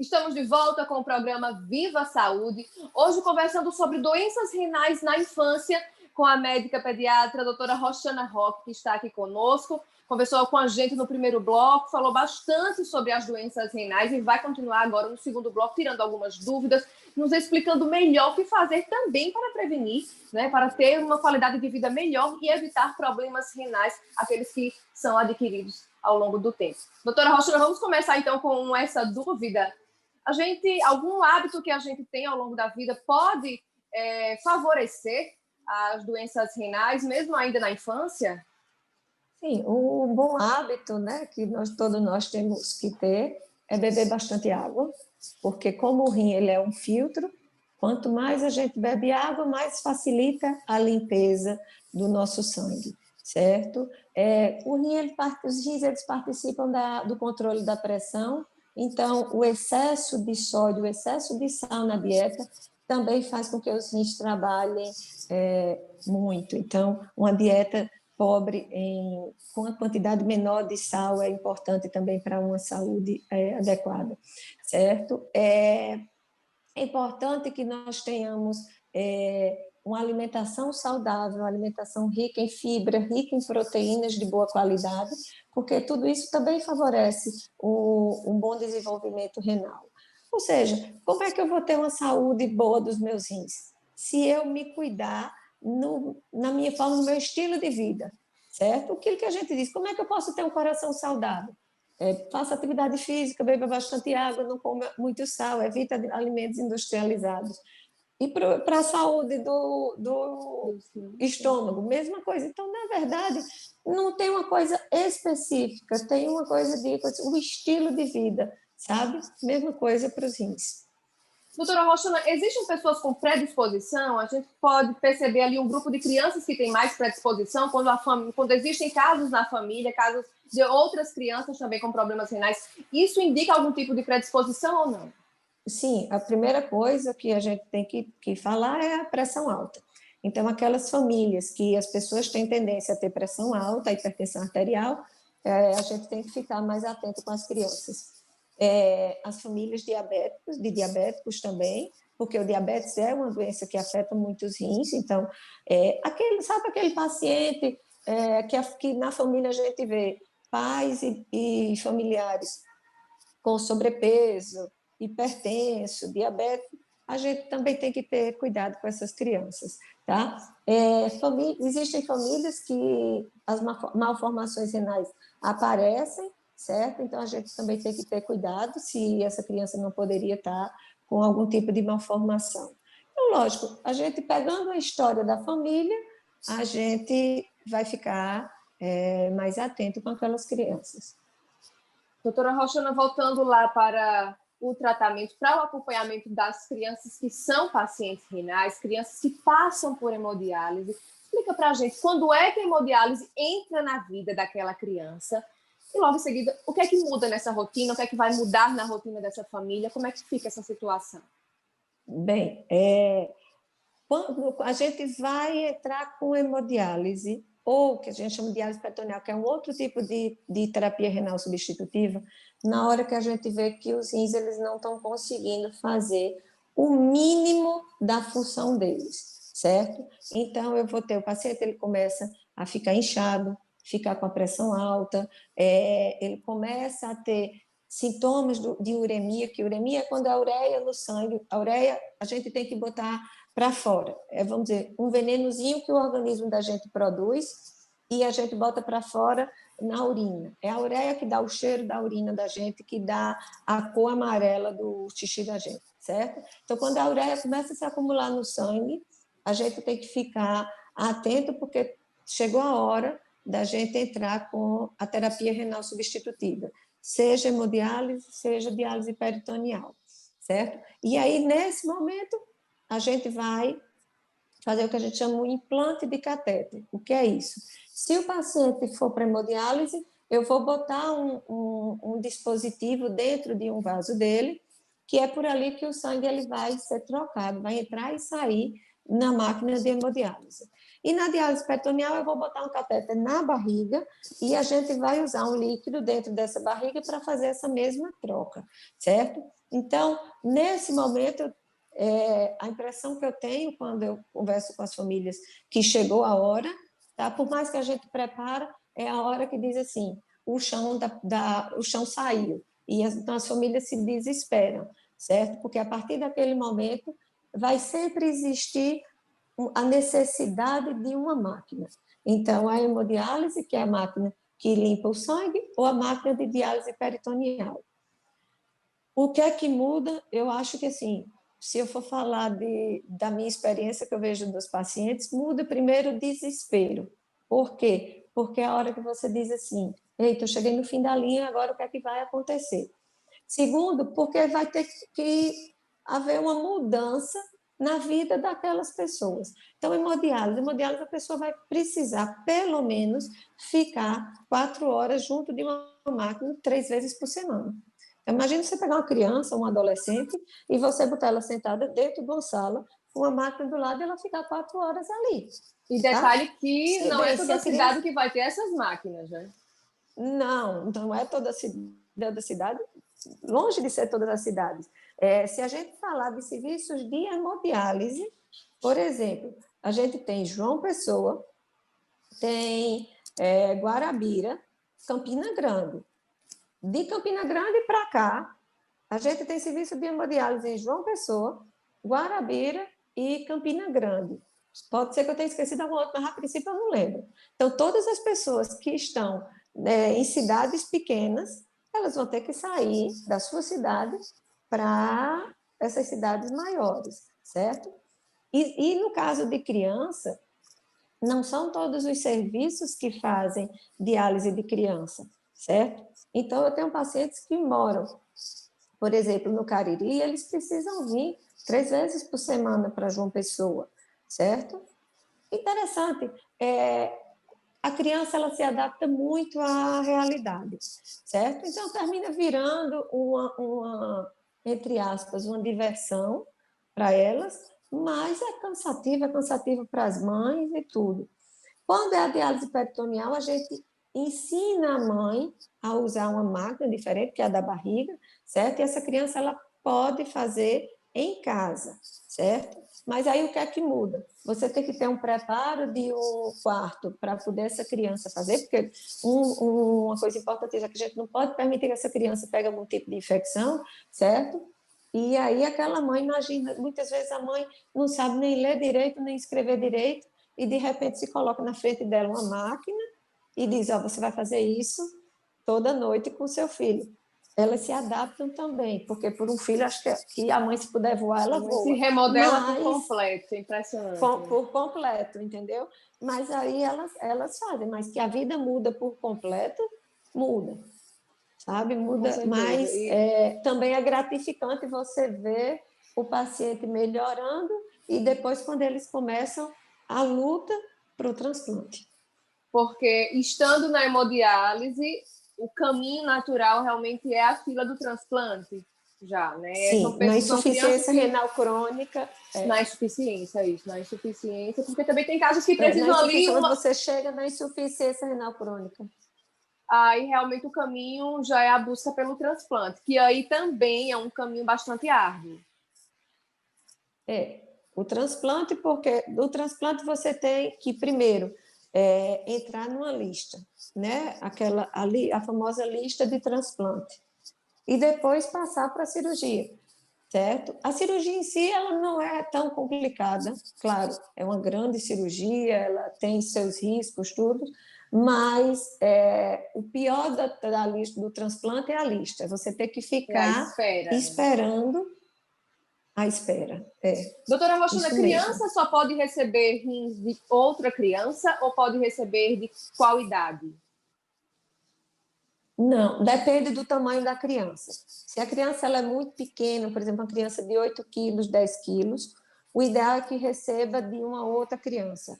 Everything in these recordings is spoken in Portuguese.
Estamos de volta com o programa Viva Saúde, hoje conversando sobre doenças renais na infância, com a médica pediatra, a doutora Roxana Roque, que está aqui conosco. Conversou com a gente no primeiro bloco, falou bastante sobre as doenças renais e vai continuar agora no segundo bloco, tirando algumas dúvidas, nos explicando melhor o que fazer também para prevenir, né, para ter uma qualidade de vida melhor e evitar problemas renais, aqueles que são adquiridos ao longo do tempo. Doutora Roxana, vamos começar então com essa dúvida. Algum hábito que a gente tem ao longo da vida pode favorecer as doenças renais, mesmo ainda na infância? Sim, o bom hábito, né, que todos nós temos que ter é beber bastante água, porque como o rim ele é um filtro, quanto mais a gente bebe água, mais facilita a limpeza do nosso sangue, certo? Os rins eles participam do controle da pressão, então o excesso de sódio, o excesso de sal na dieta também faz com que os rins trabalhem muito. Então, uma dieta pobre com a quantidade menor de sal é importante também para uma saúde adequada, certo? É importante que nós tenhamos uma alimentação saudável, uma alimentação rica em fibra, rica em proteínas de boa qualidade, porque tudo isso também favorece um bom desenvolvimento renal. Ou seja, como é que eu vou ter uma saúde boa dos meus rins? Se eu me cuidar na minha forma, no meu estilo de vida, certo? Aquilo que a gente diz, como é que eu posso ter um coração saudável? Faça atividade física, beba bastante água, não coma muito sal, evita alimentos industrializados. E para a saúde do estômago, mesma coisa. Então, na verdade, não tem uma coisa específica, tem uma coisa de um estilo de vida, sabe? Mesma coisa para os rins. Doutora Roxana, existem pessoas com predisposição? A gente pode perceber ali um grupo de crianças que tem mais predisposição, quando existem casos na família, casos de outras crianças também com problemas renais. Isso indica algum tipo de predisposição ou não? Sim, a primeira coisa que a gente tem que falar é a pressão alta. Então, aquelas famílias que as pessoas têm tendência a ter pressão alta, hipertensão arterial, a gente tem que ficar mais atento com as crianças. As famílias de diabéticos também, porque o diabetes é uma doença que afeta muitos rins, então, sabe aquele paciente que na família a gente vê pais e familiares com sobrepeso, hipertenso, diabético, a gente também tem que ter cuidado com essas crianças, tá? Existem famílias que as malformações renais aparecem, certo? Então, a gente também tem que ter cuidado se essa criança não poderia estar com algum tipo de malformação. Então, lógico, a gente pegando a história da família, a gente vai ficar mais atento com aquelas crianças. Doutora Roxana, voltando lá para o tratamento, para o acompanhamento das crianças que são pacientes renais, crianças que passam por hemodiálise, explica para a gente quando é que a hemodiálise entra na vida daquela criança e logo em seguida, o que é que muda nessa rotina, o que é que vai mudar na rotina dessa família, como é que fica essa situação? Bem, quando a gente vai entrar com hemodiálise, ou que a gente chama de diálise peritoneal, que é um outro tipo de terapia renal substitutiva, na hora que a gente vê que os rins eles não estão conseguindo fazer o mínimo da função deles, certo? Então, o paciente ele começa a ficar inchado, ficar com a pressão alta, ele começa a ter sintomas de uremia, que uremia é quando a ureia no sangue, a ureia a gente tem que botar para fora, vamos dizer, um venenozinho que o organismo da gente produz e a gente bota para fora na urina. É a ureia que dá o cheiro da urina da gente, que dá a cor amarela do xixi da gente, certo? Então, quando a ureia começa a se acumular no sangue, a gente tem que ficar atento, porque chegou a hora da gente entrar com a terapia renal substitutiva, seja hemodiálise, seja diálise peritoneal, certo? E aí, nesse momento, a gente vai fazer o que a gente chama de implante de catéter. O que é isso? Se o paciente for para hemodiálise, eu vou botar um dispositivo dentro de um vaso dele, que é por ali que o sangue ele vai ser trocado, vai entrar e sair na máquina de hemodiálise. E na diálise peritoneal, eu vou botar um catéter na barriga e a gente vai usar um líquido dentro dessa barriga para fazer essa mesma troca, certo? Então, nesse momento, a impressão que eu tenho quando eu converso com as famílias que chegou a hora, tá? Por mais que a gente prepara, é a hora que diz assim, o chão, o chão saiu, e então as famílias se desesperam, certo? Porque a partir daquele momento vai sempre existir a necessidade de uma máquina. Então, a hemodiálise, que é a máquina que limpa o sangue, ou a máquina de diálise peritoneal. O que é que muda? Eu acho que, assim, se eu for falar da minha experiência que eu vejo dos pacientes, muda primeiro o desespero. Por quê? Porque é a hora que você diz assim, eita, eu cheguei no fim da linha, agora o que é que vai acontecer? Segundo, porque vai ter que haver uma mudança na vida daquelas pessoas. Então, hemodiálise, a pessoa vai precisar, pelo menos, ficar 4 horas junto de uma máquina 3 vezes por semana. Então, imagina você pegar uma criança, um adolescente, e você botar ela sentada dentro de uma sala, com uma máquina do lado, e ela ficar 4 horas ali. E Tá? detalhe que não é Bem, toda cidade que vai ter essas máquinas, né? Não é toda cidade, longe de ser todas as cidades. Se a gente falar de serviços de hemodiálise, por exemplo, a gente tem João Pessoa, tem Guarabira, Campina Grande. De Campina Grande para cá, a gente tem serviço de hemodiálise em João Pessoa, Guarabira e Campina Grande. Pode ser que eu tenha esquecido alguma outra, mas a princípio eu não lembro. Então, todas as pessoas que estão em cidades pequenas, elas vão ter que sair da sua cidade para essas cidades maiores, certo? E no caso de criança, não são todos os serviços que fazem diálise de criança, certo? Então, eu tenho pacientes que moram, por exemplo, no Cariri, eles precisam vir 3 vezes por semana para João Pessoa, certo? Interessante. A criança ela se adapta muito à realidade, certo? Então, termina virando entre aspas, uma diversão para elas, mas é cansativo para as mães e tudo. Quando é a diálise peritoneal, a gente ensina a mãe a usar uma máquina diferente, que é a da barriga, certo? E essa criança ela pode fazer em casa, certo? Mas aí o que é que muda? Você tem que ter um preparo de um quarto para poder essa criança fazer, porque uma coisa importante é que a gente não pode permitir que essa criança pegue algum tipo de infecção, certo? E aí aquela mãe, imagina, muitas vezes a mãe não sabe nem ler direito, nem escrever direito, e de repente se coloca na frente dela uma máquina e diz, você vai fazer isso toda noite com o seu filho. Elas se adaptam também, porque por um filho, acho que a mãe, se puder voar, ela voa. Se remodela por completo, é impressionante. Por completo, entendeu? Mas aí elas fazem, mas que a vida muda por completo, muda, sabe? Muda, mas também é gratificante você ver o paciente melhorando e depois quando eles começam a luta para o transplante. Porque estando na hemodiálise, o caminho natural realmente é a fila do transplante, já, né? Sim, na insuficiência renal crônica. Na insuficiência, isso, na insuficiência, porque também tem casos que precisam ali. Quando você chega na insuficiência renal crônica. Aí realmente o caminho já é a busca pelo transplante, que aí também é um caminho bastante árduo. O transplante, porque do transplante você tem que, primeiro, entrar numa lista, né? A famosa lista de transplante. E depois passar para a cirurgia, certo? A cirurgia em si, ela não é tão complicada, claro, é uma grande cirurgia, ela tem seus riscos, tudo, mas o pior da lista do transplante é a lista, você tem que ficar esperando a espera. Doutora Roxana, criança só pode receber rins de outra criança ou pode receber de qual idade? Não, depende do tamanho da criança. Se a criança ela é muito pequena, por exemplo, uma criança de 8 quilos, 10 quilos, o ideal é que receba de uma outra criança.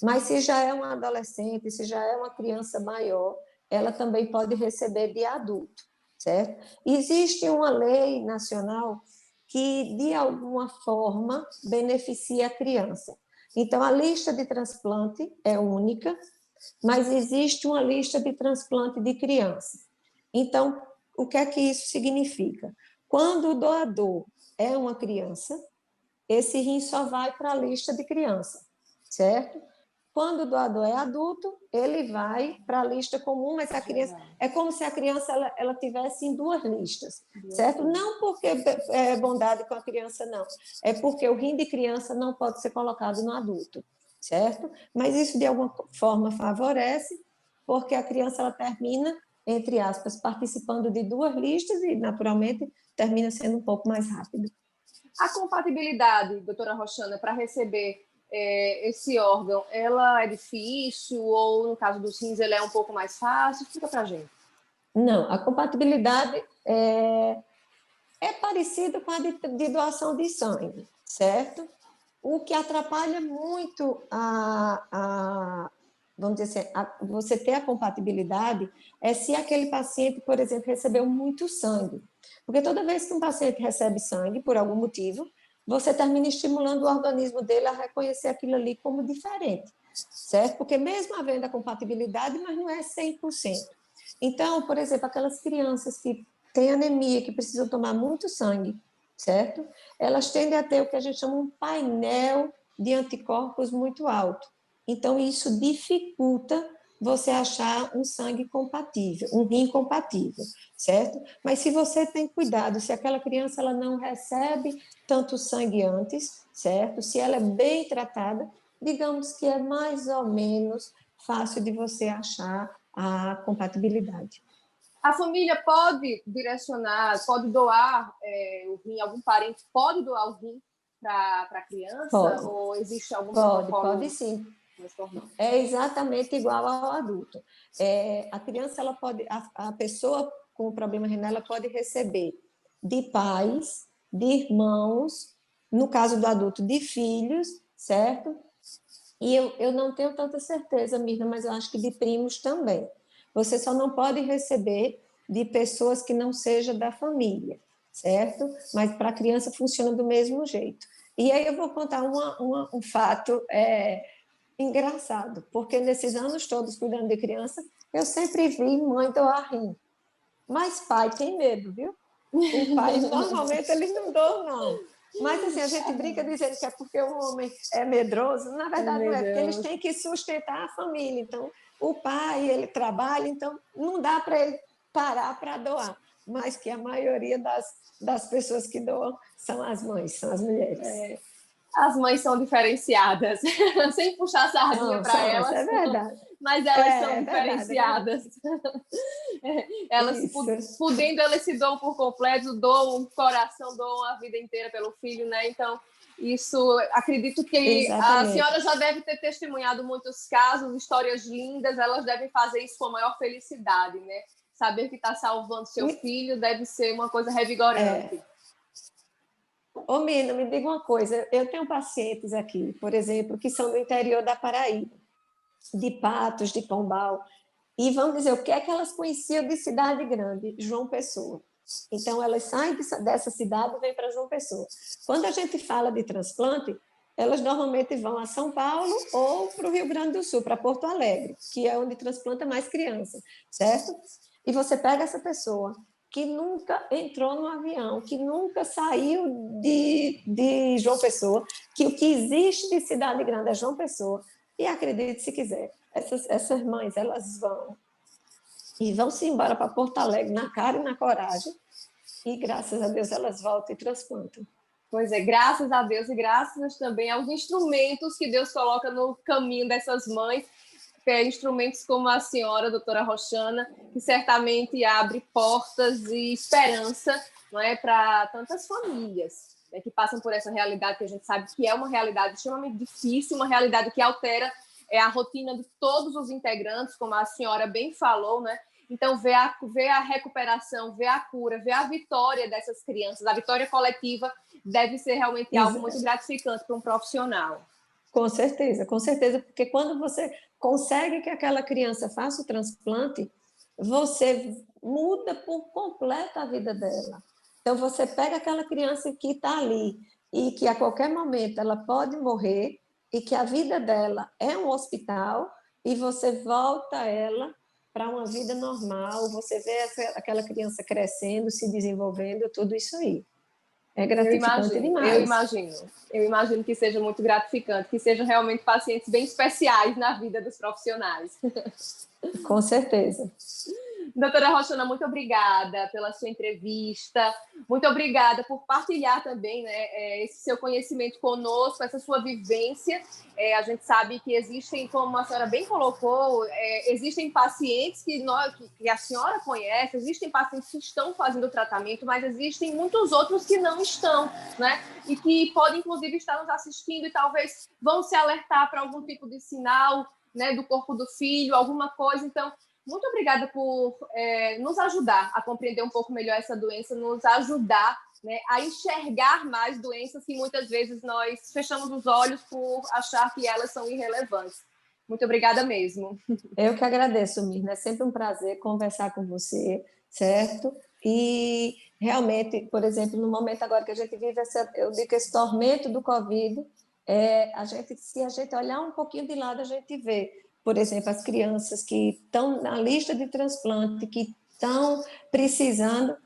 Mas se já é um adolescente, se já é uma criança maior, ela também pode receber de adulto, certo? Existe uma lei nacional que, de alguma forma, beneficia a criança. Então, a lista de transplante é única, mas existe uma lista de transplante de criança. Então, o que é que isso significa? Quando o doador é uma criança, esse rim só vai para a lista de criança, certo? Quando o doador é adulto, ele vai para a lista comum, mas a criança é como se a criança ela tivesse em duas listas, certo? Não porque é bondade com a criança, não. É porque o rim de criança não pode ser colocado no adulto, certo? Mas isso, de alguma forma, favorece, porque a criança ela termina, entre aspas, participando de duas listas e, naturalmente, termina sendo um pouco mais rápido. A compatibilidade, doutora Roxana, para receber esse órgão, ela é difícil ou, no caso dos rins, ele é um pouco mais fácil? Explica para a gente. Não, a compatibilidade é parecida com a de doação de sangue, certo? O que atrapalha muito vamos dizer assim, você ter a compatibilidade é se aquele paciente, por exemplo, recebeu muito sangue. Porque toda vez que um paciente recebe sangue, por algum motivo, você termina estimulando o organismo dele a reconhecer aquilo ali como diferente, certo? Porque mesmo havendo a compatibilidade, mas não é 100%. Então, por exemplo, aquelas crianças que têm anemia, que precisam tomar muito sangue, certo? Elas tendem a ter o que a gente chama um painel de anticorpos muito alto. Então, isso dificulta você achar um sangue compatível, um rim compatível, certo? Mas se você tem cuidado, se aquela criança ela não recebe tanto sangue antes, certo? Se ela é bem tratada, digamos que é mais ou menos fácil de você achar a compatibilidade. A família pode direcionar, pode doar o rim, algum parente pode doar o rim para a criança? Pode, Ou existe algum protocolo? pode sim. É exatamente igual ao adulto. A criança, ela pode, a pessoa com problema renal, ela pode receber de pais, de irmãos, no caso do adulto, de filhos, certo? E eu não tenho tanta certeza, Mirna, mas eu acho que de primos também. Você só não pode receber de pessoas que não sejam da família, certo? Mas para a criança funciona do mesmo jeito. E aí eu vou contar um fato engraçado, porque nesses anos todos cuidando de criança, eu sempre vi mãe doar rim. Mas pai tem medo, viu? O pai, normalmente, eles não doam, não. Mas, assim, a gente brinca dizendo que é porque o homem é medroso. Na verdade, não é, porque eles têm que sustentar a família. Então, o pai, ele trabalha, então não dá para ele parar para doar. Mas que a maioria das pessoas que doam são as mães, são as mulheres. As mães são diferenciadas, sem puxar a sardinha para elas, é verdade. mas elas são diferenciadas. Elas, Isso. podendo, elas se doam por completo, doam o coração, doam a vida inteira pelo filho, né? Então, isso, acredito que Exatamente. A senhora já deve ter testemunhado muitos casos, histórias lindas, elas devem fazer isso com a maior felicidade, né? Saber que está salvando seu filho deve ser uma coisa revigorante. Ô, Mina, me diga uma coisa. Eu tenho pacientes aqui, por exemplo, que são do interior da Paraíba, de Patos, de Pombal, e vamos dizer, o que é que elas conheciam de cidade grande? João Pessoa. Então, elas saem dessa cidade e vêm para João Pessoa. Quando a gente fala de transplante, elas normalmente vão a São Paulo ou para o Rio Grande do Sul, para Porto Alegre, que é onde transplanta mais criança, certo? E você pega essa pessoa que nunca entrou no avião, que nunca saiu de João Pessoa, que o que existe de cidade grande é João Pessoa, e acredite se quiser, essas mães, elas vão-se embora para Porto Alegre na cara e na coragem, e graças a Deus elas voltam e transplantam. Pois é, graças a Deus e graças também aos instrumentos que Deus coloca no caminho dessas mães, instrumentos como a senhora, a doutora Roxana, que certamente abre portas e esperança, não é, para tantas famílias, né, que passam por essa realidade que a gente sabe que é uma realidade extremamente difícil, uma realidade que altera a rotina de todos os integrantes, como a senhora bem falou, né? Então, ver a recuperação, ver a cura, ver a vitória dessas crianças, a vitória coletiva, deve ser realmente algo muito gratificante para um profissional. Com certeza, porque quando você consegue que aquela criança faça o transplante, você muda por completo a vida dela. Então, você pega aquela criança que está ali e que a qualquer momento ela pode morrer e que a vida dela é um hospital e você volta ela para uma vida normal, você vê aquela criança crescendo, se desenvolvendo, tudo isso aí. É gratificante Eu demais. imagino. Eu imagino que seja muito gratificante, que sejam realmente pacientes bem especiais na vida dos profissionais. Com certeza. Doutora Roxana, muito obrigada pela sua entrevista, muito obrigada por partilhar também, né, esse seu conhecimento conosco, essa sua vivência. A gente sabe que existem, como a senhora bem colocou, existem pacientes que a senhora conhece, existem pacientes que estão fazendo o tratamento, mas existem muitos outros que não estão, né? E que podem, inclusive, estar nos assistindo e talvez vão se alertar para algum tipo de sinal, né, do corpo do filho, alguma coisa. Então, muito obrigada por nos ajudar a compreender um pouco melhor essa doença, nos ajudar, né, a enxergar mais doenças que muitas vezes nós fechamos os olhos por achar que elas são irrelevantes. Muito obrigada mesmo. Eu que agradeço, Mirna. É sempre um prazer conversar com você, certo? E realmente, por exemplo, no momento agora que a gente vive, eu digo que esse tormento do Covid, se a gente olhar um pouquinho de lado, a gente vê, por exemplo, as crianças que estão na lista de transplante, que estão precisando,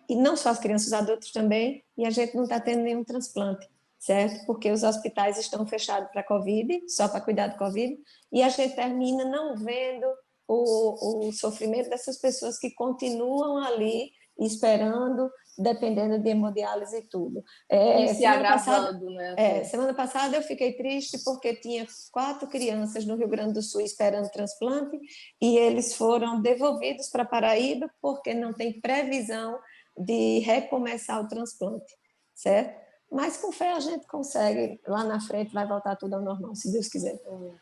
e não só as crianças, os adultos também, e a gente não está tendo nenhum transplante, certo? Porque os hospitais estão fechados para Covid, só para cuidar do Covid, e a gente termina não vendo o sofrimento dessas pessoas que continuam ali esperando, dependendo de hemodiálise e tudo. E se agravando, né? Semana passada eu fiquei triste porque tinha 4 crianças no Rio Grande do Sul esperando transplante e eles foram devolvidos para Paraíba porque não tem previsão de recomeçar o transplante, certo? Mas com fé a gente consegue, lá na frente vai voltar tudo ao normal, se Deus quiser.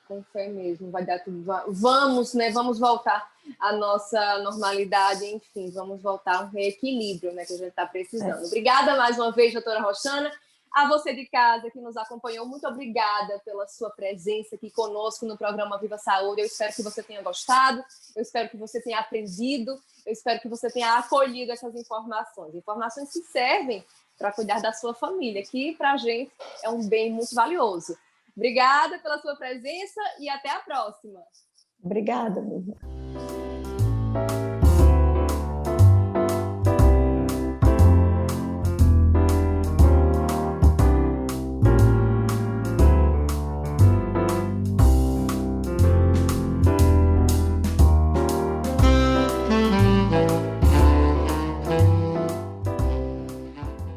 Com fé mesmo, vai dar tudo. Vamos, né? Vamos voltar à nossa normalidade, enfim, vamos voltar a um reequilíbrio, né? Que a gente está precisando. Obrigada mais uma vez, doutora Roxana. A você de casa que nos acompanhou, muito obrigada pela sua presença aqui conosco no programa Viva Saúde. Eu espero que você tenha gostado, eu espero que você tenha aprendido, eu espero que você tenha acolhido essas informações. Informações que servem para cuidar da sua família, que para a gente é um bem muito valioso. Obrigada pela sua presença e até a próxima. Obrigada, amiga.